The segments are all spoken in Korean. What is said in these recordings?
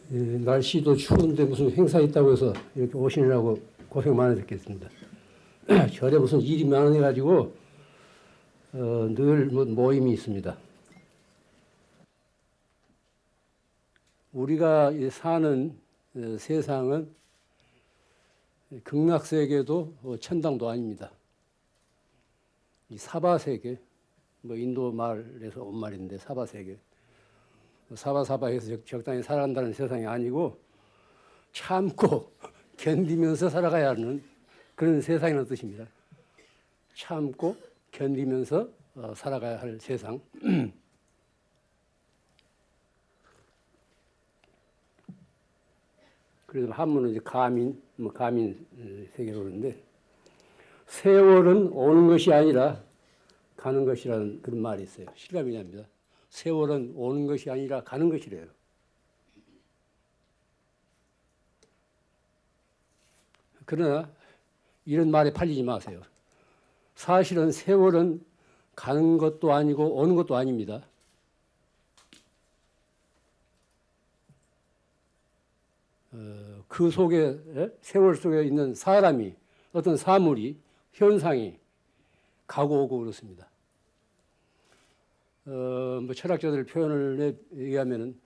날씨도 추운데 무슨 행사 있다고 해서 이렇게 오시느라고 고생 많으셨겠습니다. 절에 무슨 일이 많아가지고 늘 모임이 있습니다. 우리가 사는 세상은 극락세계도 천당도 아닙니다. 이 사바세계, 인도 말에서 온 말인데 사바세계. 사바사바해서 적당히 살아간다는 세상이 아니고 참고 견디면서 살아가야 하는 그런 세상이라는 뜻입니다. 참고 견디면서 살아가야 할 세상. 그래서 한문은 이제 가민 세계로 그러는데 세월은 오는 것이 아니라 가는 것이라는 그런 말이 있어요. 실감이 납니다. 세월은 오는 것이 아니라 가는 것이래요. 그러나 이런 말에 팔리지 마세요. 사실은 세월은 가는 것도 아니고 오는 것도 아닙니다. 그 속에 세월 속에 있는 사람이 어떤 사물이 현상이 가고 오고 그렇습니다. 철학자들 표현을 얘기하면은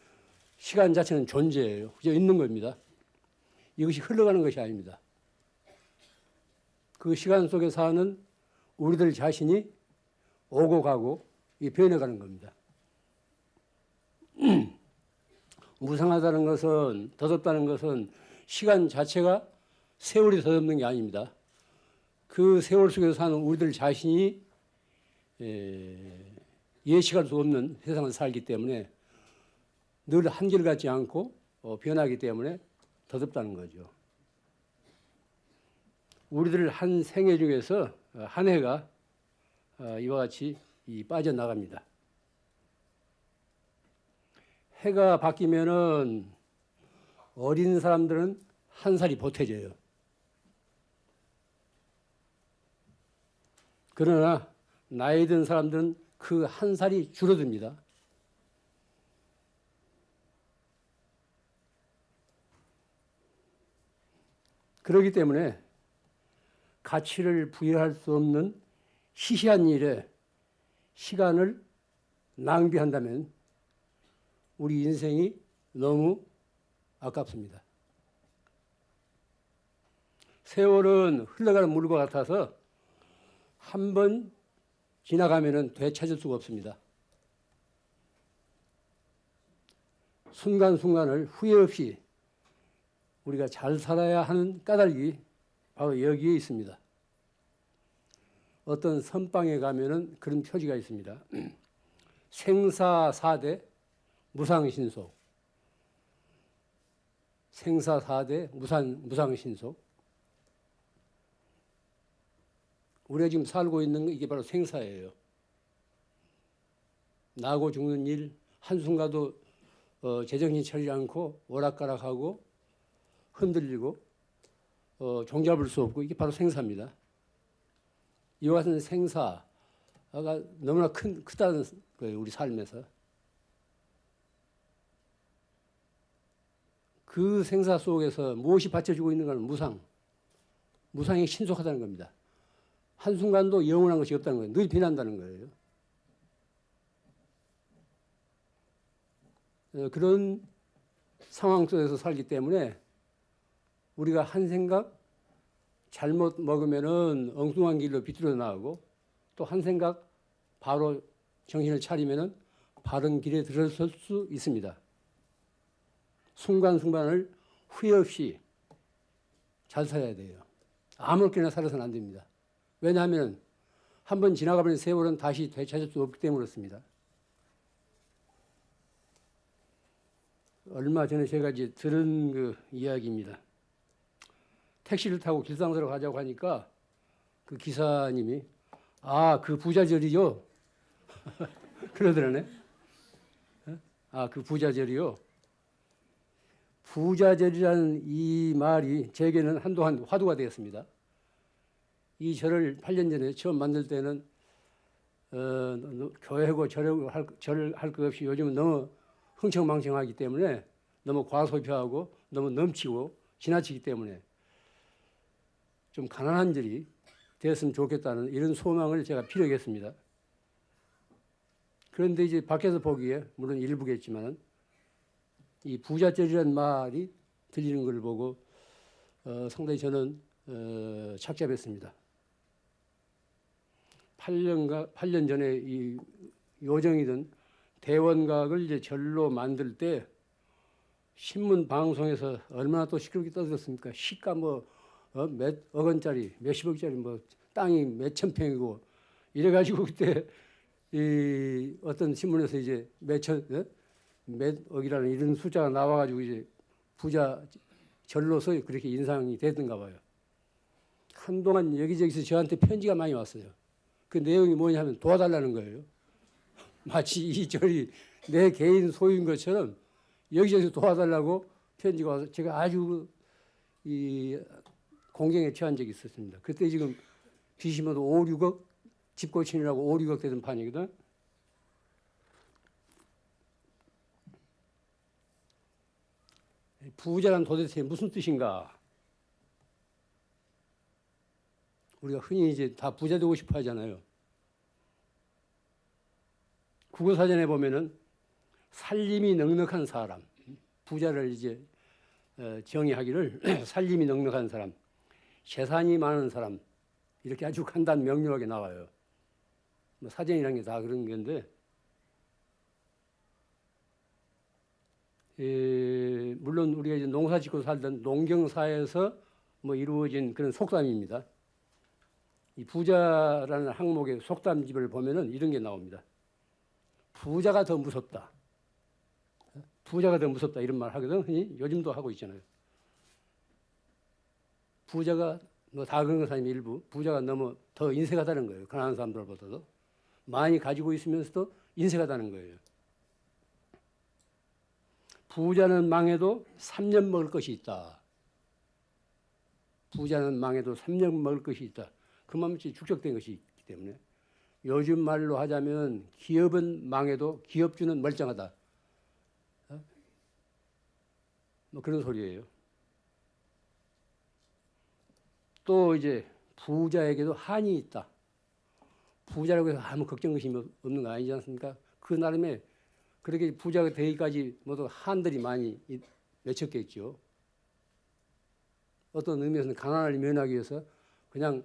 시간 자체는 존재예요. 그저 있는 겁니다. 이것이 흘러가는 것이 아닙니다. 그 시간 속에 사는 우리들 자신이 오고 가고 변해가는 겁니다. 무상하다는 것은, 더덥다는 것은 시간 자체가 세월이 더덥는 게 아닙니다. 그 세월 속에서 사는 우리들 자신이 예측할 수 없는 세상을 살기 때문에 늘 한결같지 않고 변하기 때문에 더덥다는 거죠. 우리들 한 생애 중에서 한 해가 이와 같이 빠져나갑니다. 해가 바뀌면은 어린 사람들은 한 살이 보태져요. 그러나 나이 든 사람들은 그 한 살이 줄어듭니다. 그렇기 때문에 가치를 부여할 수 없는 시시한 일에 시간을 낭비한다면 우리 인생이 너무 아깝습니다. 세월은 흘러가는 물과 같아서 한 번 지나가면은 되찾을 수가 없습니다. 순간순간을 후회 없이 우리가 잘 살아야 하는 까닭이 바로 여기에 있습니다. 어떤 선방에 가면은 그런 표지가 있습니다. 생사사대 무상신속. 생사사대 무상신속. 우리가 지금 살고 있는 게 이게 바로 생사예요. 나고 죽는 일 한순간도 제정신 차리지 않고 오락가락하고 흔들리고 종잡을 수 없고 이게 바로 생사입니다. 이와 같은 생사가 너무나 크다는 거예요. 우리 삶에서. 그 생사 속에서 무엇이 받쳐주고 있는 건 무상. 무상이 신속하다는 겁니다. 한순간도 영원한 것이 없다는 거예요. 늘 변한다는 거예요. 그런 상황 속에서 살기 때문에 우리가 한 생각 잘못 먹으면은 엉뚱한 길로 비틀어 나가고 또 한 생각 바로 정신을 차리면은 바른 길에 들어설 수 있습니다. 순간순간을 후회 없이 잘 살아야 돼요. 아무렇게나 살아서는 안 됩니다. 왜냐하면 한 번 지나가버린 세월은 다시 되찾을 수 없기 때문에 그렇습니다. 얼마 전에 제가 이제 들은 그 이야기입니다. 택시를 타고 길상사로 가자고 하니까 그 기사님이 그 부자절이요. 그러더라네. 그 부자절이요. 부자절이라는 이 말이 제게는 한동안 화두가 되었습니다. 이 절을 8년 전에 처음 만들 때는 교회고 절을 할 것 없이 요즘은 너무 흥청망청하기 때문에 너무 과소비하고 너무 넘치고 지나치기 때문에 좀 가난한 절이 되었으면 좋겠다는 이런 소망을 제가 피력했습니다. 그런데 이제 밖에서 보기에 물론 일부겠지만 이 부자절이라는 말이 들리는 걸 보고 상당히 저는 착잡했습니다. 8년 전에 이 요정이든 대원각을 이제 절로 만들 때 신문 방송에서 얼마나 또 시끄럽게 떠들었습니까? 시가 몇억 원짜리, 몇십억짜리 땅이 몇천 평이고 이래가지고 그때 이 어떤 신문에서 이제 몇억이라는 이런 숫자가 나와가지고 이제 부자 절로서 그렇게 인상이 됐던가 봐요. 한동안 여기저기서 저한테 편지가 많이 왔어요. 그 내용이 뭐냐면 도와달라는 거예요. 마치 이 절이 내 개인 소유인 것처럼 여기저기서 도와달라고 편지가 와서 제가 아주 이 공경에 처한 적이 있었습니다. 그때 지금 빚이 5, 6억 집 고치느라고 5, 6억 되던 판이거든. 부자란 도대체 무슨 뜻인가? 우리가 흔히 이제 다 부자 되고 싶어 하잖아요. 국어사전에 보면은 살림이 넉넉한 사람, 부자를 이제 정의하기를 살림이 넉넉한 사람, 재산이 많은 사람 이렇게 아주 간단 명료하게 나와요. 사전이라는 게 다 그런 건데 물론 우리가 이제 농사짓고 살던 농경사에서 이루어진 그런 속담입니다. 이 부자라는 항목의 속담집을 보면은 이런 게 나옵니다. 부자가 더 무섭다. 부자가 더 무섭다 이런 말 하거든. 흔히 요즘도 하고 있잖아요. 부자가 다 그런 사람이 일부 부자가 너무 더 인색하다는 거예요. 가난한 사람들보다도 많이 가지고 있으면서도 인색하다는 거예요. 부자는 망해도 3년 먹을 것이 있다. 부자는 망해도 3년 먹을 것이 있다. 그만치 축적된 것이 있기 때문에 요즘 말로 하자면 기업은 망해도 기업주는 멀쩡하다. 그런 소리예요. 또 이제 부자에게도 한이 있다. 부자라고 해서 아무 걱정 것이 없는 거 아니지 않습니까? 그 나름에 그렇게 부자가 되기까지 모두 한들이 많이 맺혔겠죠. 어떤 의미에서는 가난을 면하기 위해서 그냥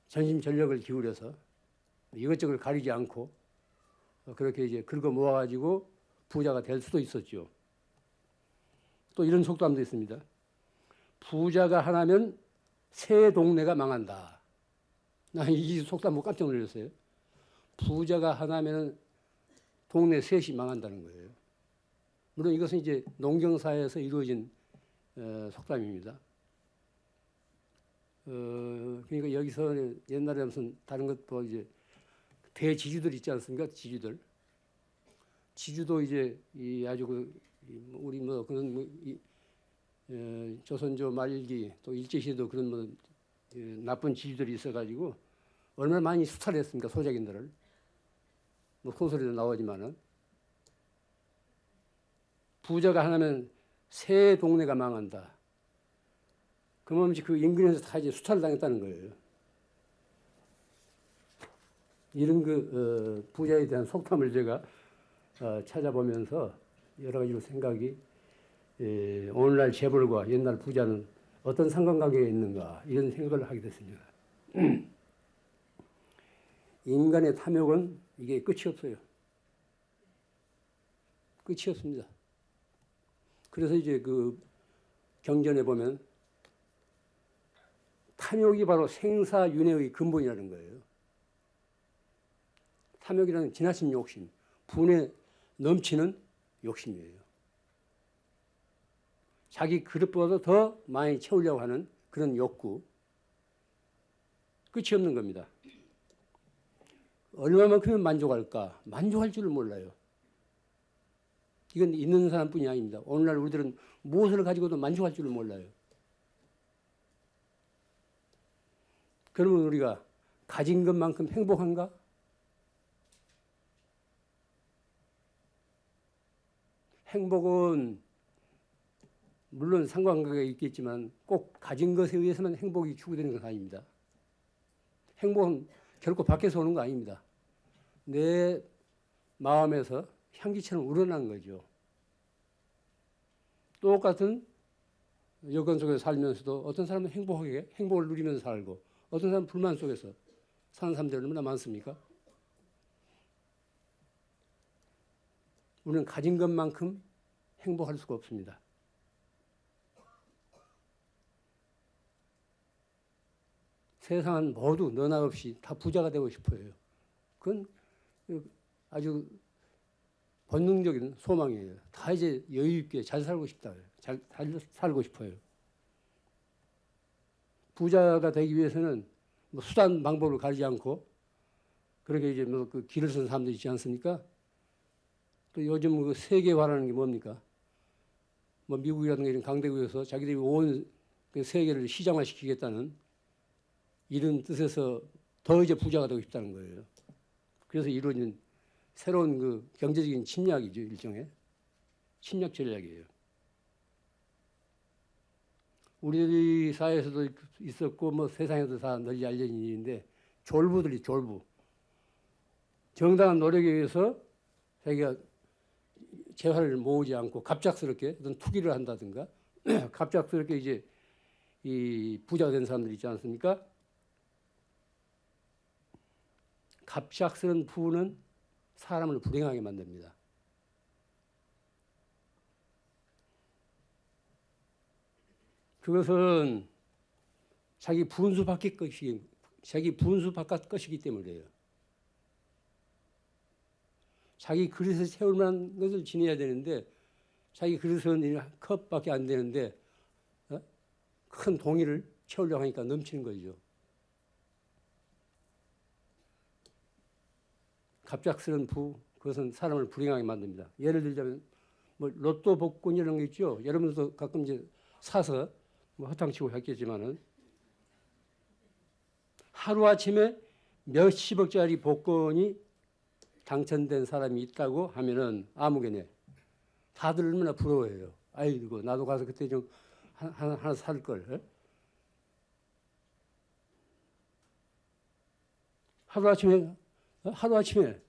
전심전력을 기울여서 이것저것 가리지 않고 그렇게 이제 긁어 모아가지고 부자가 될 수도 있었죠. 또 이런 속담도 있습니다. 부자가 하나면 새 동네가 망한다. 나 이 속담 보고 깜짝 놀랐어요. 부자가 하나면 동네 셋이 망한다는 거예요. 물론 이것은 이제 농경사에서 이루어진 속담입니다. 그러니까 여기서 옛날에 무슨 다른 것도 이제 대지주들 있지 않습니까? 지주도 이제 이 아주 우리 그런 조선조 말기 또 일제시대도 그런 나쁜 지주들이 있어가지고 얼마나 많이 수탈을 했습니까? 소작인들을. 소설에도 나오지만은 부자가 하나면 새 동네가 망한다. 그러면 그 인근에서 다 이제 수탈을 당했다는 거예요. 이런 부자에 대한 속담을 제가 찾아보면서 여러 가지로 생각이 오늘날 재벌과 옛날 부자는 어떤 상관관계가 있는가 이런 생각을 하게 됐습니다. 인간의 탐욕은 이게 끝이 없어요. 끝이 없습니다. 그래서 이제 그 경전에 보면 탐욕이 바로 생사윤회의 근본이라는 거예요. 탐욕이라는 지나친 욕심, 분에 넘치는 욕심이에요. 자기 그릇보다 더 많이 채우려고 하는 그런 욕구. 끝이 없는 겁니다. 얼마만큼은 만족할까? 만족할 줄을 몰라요. 이건 있는 사람뿐이 아닙니다. 오늘날 우리들은 무엇을 가지고도 만족할 줄을 몰라요. 그러면 우리가 가진 것만큼 행복한가? 행복은 물론 상관관계가 있겠지만 꼭 가진 것에 의해서만 행복이 추구되는 건 아닙니다. 행복은 결코 밖에서 오는 거 아닙니다. 내 마음에서 향기처럼 우러난 거죠. 똑같은 여건 속에서 살면서도 어떤 사람은 행복하게 행복을 누리면서 살고 어떤 사람은 불만 속에서 사는 사람들이 얼마나 많습니까? 우리는 가진 것만큼 행복할 수가 없습니다. 세상은 모두 너나 없이 다 부자가 되고 싶어요. 그건 아주 본능적인 소망이에요. 다 이제 여유 있게 잘 살고 싶다. 잘 살고 싶어요. 부자가 되기 위해서는 뭐 수단 방법을 가리지 않고 그렇게 이제 뭐 그 길을 쓴 사람도 있지 않습니까? 또 요즘 그 세계화라는 게 뭡니까? 뭐 미국이라든가 이런 강대국에서 자기들이 온 그 세계를 시장화시키겠다는 이런 뜻에서 더 이제 부자가 되고 싶다는 거예요. 그래서 이루어진 새로운 그 경제적인 침략이죠. 일종의 침략 전략이에요. 우리 사회에서도 있었고 뭐 세상에도 다 널리 알려진 일인데 졸부들이 졸부. 정당한 노력에 의해서 자기가 재화를 모으지 않고 갑작스럽게 어떤 투기를 한다든가 갑작스럽게 이제 이 부자가 된 사람들 있지 않습니까? 갑작스런 부는 사람을 불행하게 만듭니다. 그것은 자기 분수 바깥 것이기 때문이에요. 자기 그릇에 채울 만한 것을 지내야 되는데 자기 그릇은 컵밖에 안 되는데 큰 동이를 채우려고 하니까 넘치는 거죠. 갑작스런 부, 그것은 사람을 불행하게 만듭니다. 예를 들자면 뭐 로또 복권 이런 거 있죠. 여러분들도 가끔 이제 사서 뭐 허탕치고 했겠지만은 하루 아침에 몇십억짜리 복권이 당첨된 사람이 있다고 하면은 아무개네 다들 얼마나 부러워해요. 아이고 나도 가서 그때 좀 하나 살 걸. 하루 아침에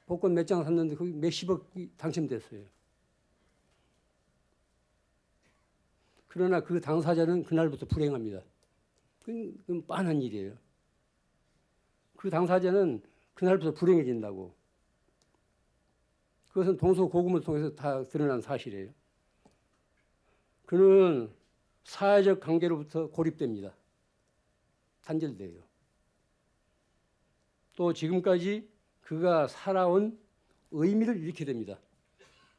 복권 몇 장 샀는데 거기 몇십억이 당첨됐어요. 그러나 그 당사자는 그날부터 불행합니다. 그건 뻔한 일이에요. 그 당사자는 그날부터 불행해진다고. 그것은 동서고금을 통해서 다 드러난 사실이에요. 그는 사회적 관계로부터 고립됩니다. 단절돼요. 또 지금까지 그가 살아온 의미를 잃게 됩니다.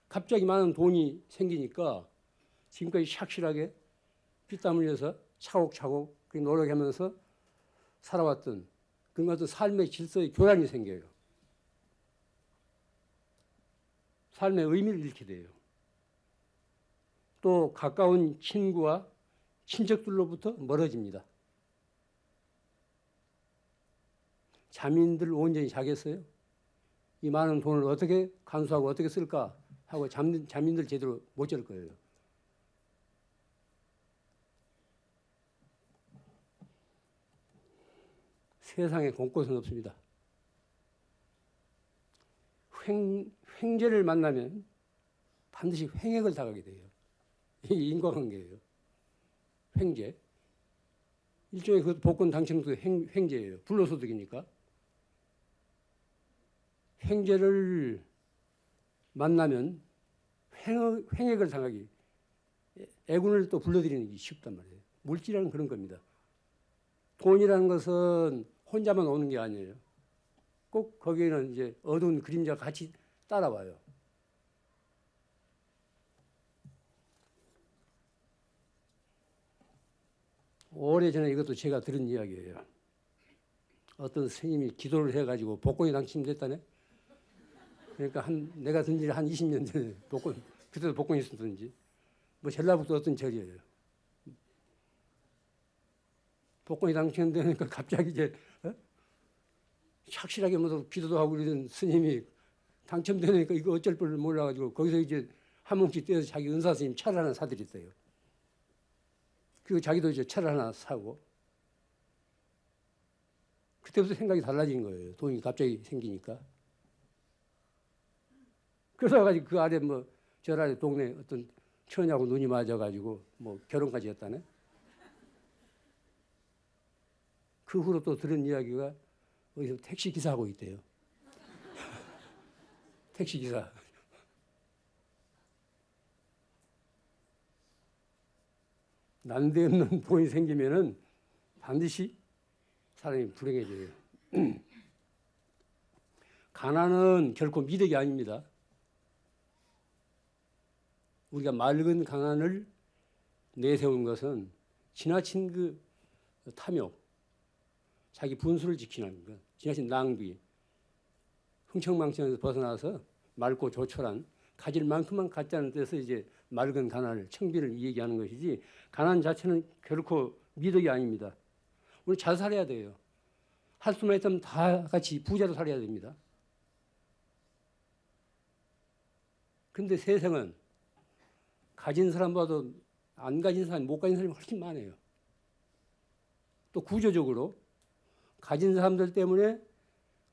갑자기 많은 돈이 생기니까 지금까지 착실하게 피땀 흘려서 차곡차곡 노력하면서 살아왔던 그런 어떤 삶의 질서의 교란이 생겨요. 삶의 의미를 잃게 돼요. 또 가까운 친구와 친척들로부터 멀어집니다. 자민들 온전히 자겠어요? 이 많은 돈을 어떻게 간수하고 어떻게 쓸까 하고 자민들 제대로 못 잘 거예요. 세상에 곳곳은 없습니다. 횡재를 만나면 반드시 횡액을 당하게 돼요. 이 인과관계예요. 횡재. 일종의 그 복권 당첨도 횡재예요. 불로소득이니까. 횡재를 만나면 횡액을 당하기, 애군을 또 불러들이는 게 쉽단 말이에요. 물질이라는 그런 겁니다. 돈이라는 것은 혼자만 오는 게 아니에요. 꼭 거기에는 이제 어두운 그림자가 같이 따라와요. 오래전에 이것도 제가 들은 이야기예요. 어떤 스님이 기도를 해가지고 복권이 당첨됐다네. 그러니까 내가 든 지 한 20년 전에 그때도 복권이 있었든지 뭐 전라북도 어떤 절이에요. 복권이 당첨되니까 갑자기 이제 착실하게 뭐 기도도 하고 이런 스님이 당첨되니까 이거 어쩔 줄 몰라가지고 거기서 이제 한 뭉치 떼서 자기 은사 스님 차를 하나 사드렸어요. 그리고 자기도 이제 차를 하나 사고. 그때부터 생각이 달라진 거예요. 돈이 갑자기 생기니까. 그래서 가지고 그 아래 뭐 저 아래 동네 어떤 처녀하고 눈이 맞아가지고 뭐 결혼까지 했다네. 그 후로 또 들은 이야기가 어디서 택시 기사하고 있대요. 택시 기사. 난데없는 돈이 생기면은 반드시 사람이 불행해져요. 가난은 결코 미덕이 아닙니다. 우리가 맑은 가난을 내세운 것은 지나친 그 탐욕, 자기 분수를 지키는 것, 지나친 낭비, 흥청망청에서 벗어나서 맑고 조촐한 가질 만큼만 갖자는 뜻에서 이제 맑은 가난을, 청비를 얘기하는 것이지 가난 자체는 결코 미덕이 아닙니다. 우리 잘 살아야 돼요. 할 수만 있다면 다 같이 부자로 살아야 됩니다. 근데 세상은 가진 사람보다도 안 가진 사람, 못 가진 사람이 훨씬 많아요. 또 구조적으로 가진 사람들 때문에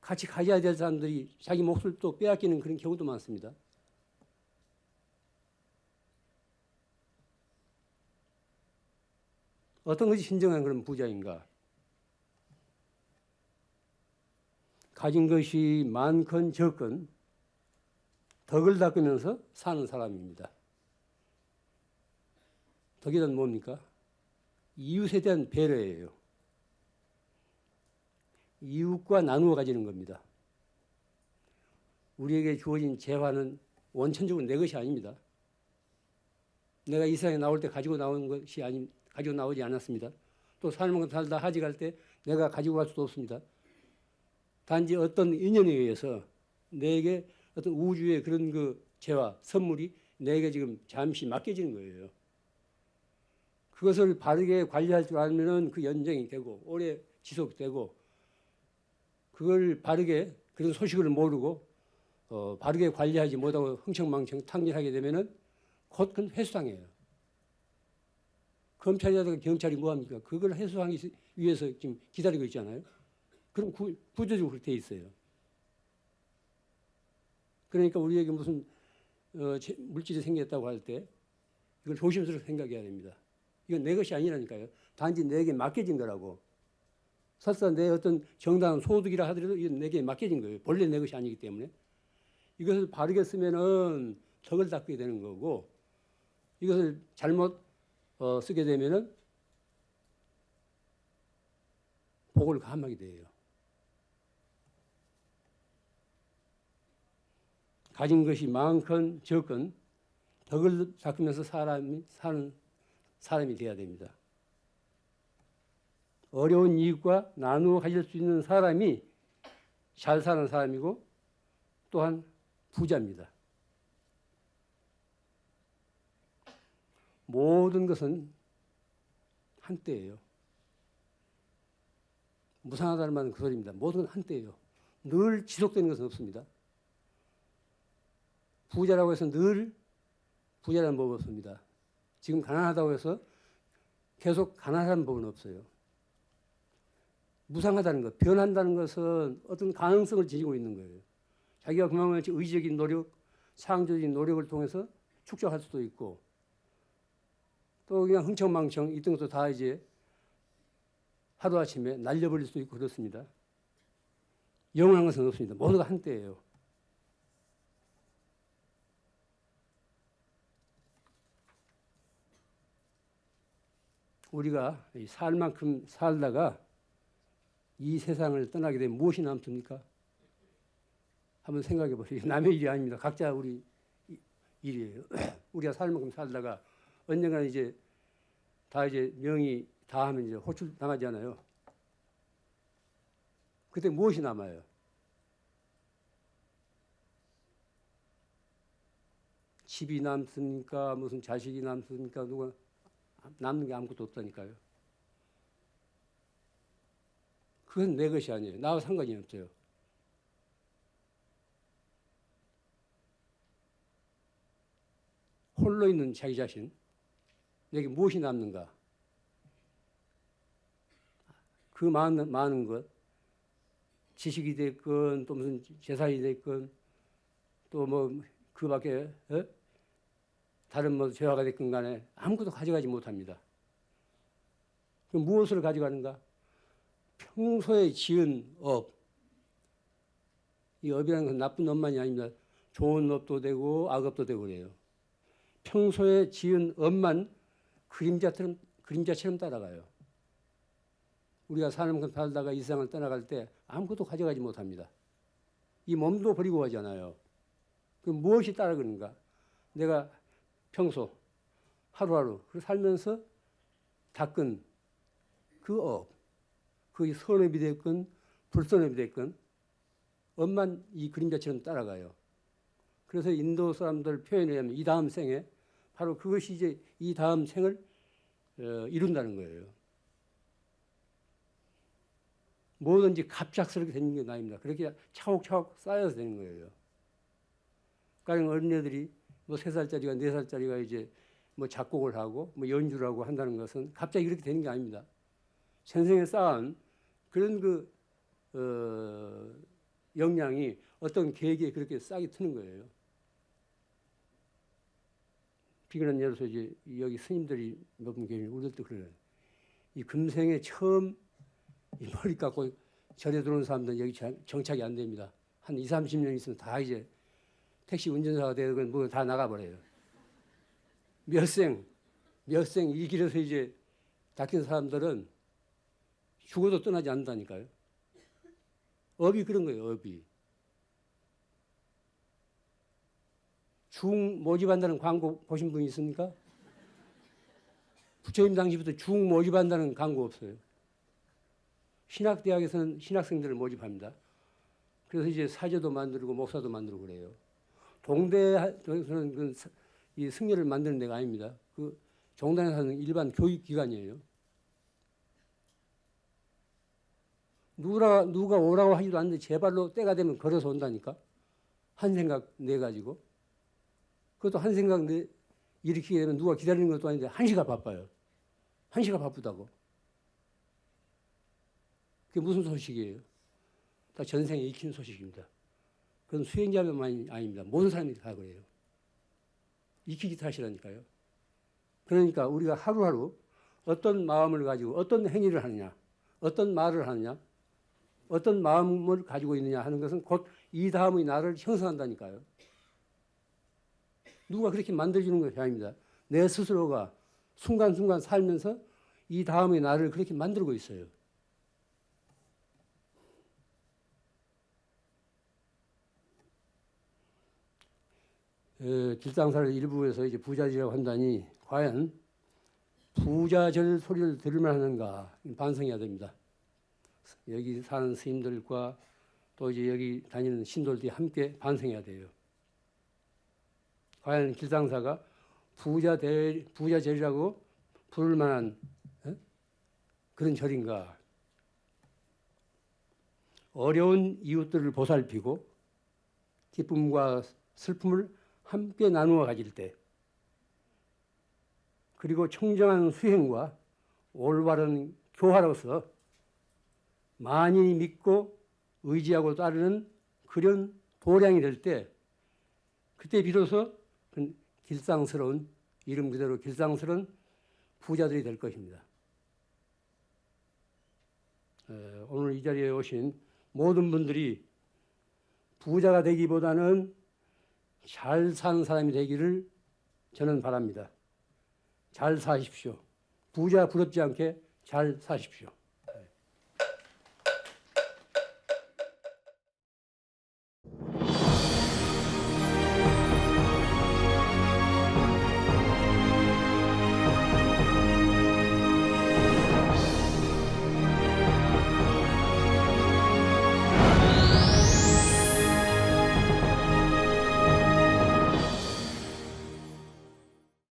같이 가져야 될 사람들이 자기 몫을 또 빼앗기는 그런 경우도 많습니다. 어떤 것이 진정한 그런 부자인가? 가진 것이 많건 적건 덕을 닦으면서 사는 사람입니다. 덕이란 뭡니까? 이웃에 대한 배려예요. 이웃과 나누어 가지는 겁니다. 우리에게 주어진 재화는 원천적으로 내 것이 아닙니다. 내가 이 세상에 나올 때 가지고 나온 것이 가지고 나오지 않았습니다. 또 삶을 살다 하지 갈 때 내가 가지고 갈 수도 없습니다. 단지 어떤 인연에 의해서 내게 어떤 우주의 그런 그 재화, 선물이 내게 지금 잠시 맡겨지는 거예요. 그것을 바르게 관리할 줄 알면은 그 연장이 되고 오래 지속되고 그걸 바르게 그런 소식을 모르고 바르게 관리하지 못하고 흥청망청 탕진하게 되면은 곧 그건 회수당해요. 검찰이라든가 경찰이 뭐합니까? 그걸 회수하기 위해서 지금 기다리고 있잖아요. 그럼 구조적으로 그렇게 돼 있어요. 그러니까 우리에게 무슨 물질이 생겼다고 할 때 이걸 조심스럽게 생각해야 됩니다. 이건 내 것이 아니라니까요. 단지 내게 맡겨진 거라고. 설사 내 어떤 정당한 소득이라 하더라도 이건 내게 맡겨진 거예요. 본래 내 것이 아니기 때문에. 이것을 바르게 쓰면은 덕을 닦게 되는 거고 이것을 잘못 쓰게 되면은 복을 감하게 돼요. 가진 것이 많건 적건 덕을 닦으면서 사는 사람이 되어야 됩니다. 어려운 이익과 나누어 가질 수 있는 사람이 잘 사는 사람이고 또한 부자입니다. 모든 것은 한때예요. 무상하다는 말은 그 소리입니다. 모든 건 한때예요. 늘 지속되는 것은 없습니다. 부자라고 해서 늘 부자라는 법은 없습니다. 지금 가난하다고 해서 계속 가난한 법은 없어요. 무상하다는 것, 변한다는 것은 어떤 가능성을 지니고 있는 거예요. 자기가 그만큼 의지적인 노력, 창조적인 노력을 통해서 축적할 수도 있고 또 그냥 흥청망청 있던 것도 다 이제 하루아침에 날려버릴 수도 있고 그렇습니다. 영원한 것은 없습니다. 모두가 한때예요. 우리가 살 만큼 살다가 이 세상을 떠나게 되면 무엇이 남습니까? 한번 생각해 보세요. 남의 일이 아닙니다. 각자 우리 일이에요. 우리가 살 만큼 살다가 언젠가 이제 다 이제 명이 다 하면 이제 호출 당하잖아요. 그때 무엇이 남아요? 집이 남습니까? 무슨 자식이 남습니까? 누가 남는 게 아무것도 없다니까요. 그건 내 것이 아니에요. 나와 상관이 없어요. 홀로 있는 자기 자신, 내게 무엇이 남는가? 그 많은 것, 지식이 됐건 또 무슨 재산이 됐건 또 뭐 그 밖에 다른 뭐 재화가 됐건 간에 아무것도 가져가지 못합니다. 그럼 무엇을 가져가는가? 평소에 지은 업, 이 업이라는 건 나쁜 업만이 아닙니다. 좋은 업도 되고 악업도 되고 그래요. 평소에 지은 업만 그림자처럼 따라가요. 우리가 사는 살다가 이 세상을 떠나갈 때 아무것도 가져가지 못합니다. 이 몸도 버리고 가잖아요. 그럼 무엇이 따라가는가? 내가 평소 하루하루 살면서 닦은 그 업, 그게 선업이 됐건 불선업이 됐건 업만 이 그림자처럼 따라가요. 그래서 인도 사람들 표현에 의하면 이 다음 생에 바로 그것이 이제 이 다음 생을 이룬다는 거예요. 뭐든지 갑작스럽게 되는 게 아닙니다. 그렇게 차곡차곡 쌓여서 되는 거예요. 가령 어린애들이 뭐 3살짜리가 4살짜리가 이제 뭐 작곡을 하고 뭐 연주를 하고 한다는 것은 갑자기 그렇게 되는 게 아닙니다. 전생에 쌓은 그런 역량이 어떤 계기에 그렇게 싹이 트는 거예요. 비근한 예로서 이제 여기 스님들이 몇 분 계시는데 우리들도 그래요. 이 금생에 처음 이 머리 깎고 절에 들어온 사람들은 여기 정착이 안 됩니다. 한 20, 30년 있으면 다 이제 택시 운전사가 되고 뭐 다 나가버려요. 몇 생 이 길에서 이제 닦인 사람들은 죽어도 떠나지 않는다니까요. 업이 그런 거예요, 업이. 중 모집한다는 광고 보신 분 있습니까? 부처님 당시부터 중 모집한다는 광고 없어요. 신학대학에서는 신학생들을 모집합니다. 그래서 이제 사제도 만들고 목사도 만들고 그래요. 동대에서는 이 승려를 만드는 데가 아닙니다. 그 종단에서는 일반 교육기관이에요. 누가 오라고 하지도 않는데 제 발로 때가 되면 걸어서 온다니까. 한 생각 내가지고. 그것도 한 생각 일으키게 되면 누가 기다리는 것도 아닌데 1시가 바빠요. 1시가 바쁘다고. 그게 무슨 소식이에요? 다 전생에 익힌 소식입니다. 그건 수행자만이 아닙니다. 모든 사람이 다 그래요. 익히기 탓이라니까요. 그러니까 우리가 하루하루 어떤 마음을 가지고 어떤 행위를 하느냐, 어떤 말을 하느냐, 어떤 마음을 가지고 있느냐 하는 것은 곧 이 다음의 나를 형성한다니까요. 누가 그렇게 만들어주는 것이 아닙니다. 내 스스로가 순간순간 살면서 이 다음의 나를 그렇게 만들고 있어요. 길상사를 일부에서 이제 부자지라고 한다니 과연 부자절 소리를 들을만 하는가 반성해야 됩니다. 여기 사는 스님들과 또 이제 여기 다니는 신도들이 함께 반성해야 돼요. 과연 길상사가 부자절이라고 부를 만한 그런 절인가? 어려운 이웃들을 보살피고 기쁨과 슬픔을 함께 나누어 가질 때, 그리고 청정한 수행과 올바른 교화로서 만인이 믿고 의지하고 따르는 그런 도량이 될 때, 그때 비로소 길상스러운, 이름 그대로 길상스러운 부자들이 될 것입니다. 오늘 이 자리에 오신 모든 분들이 부자가 되기보다는 잘 사는 사람이 되기를 저는 바랍니다. 잘 사십시오. 부자 부럽지 않게 잘 사십시오.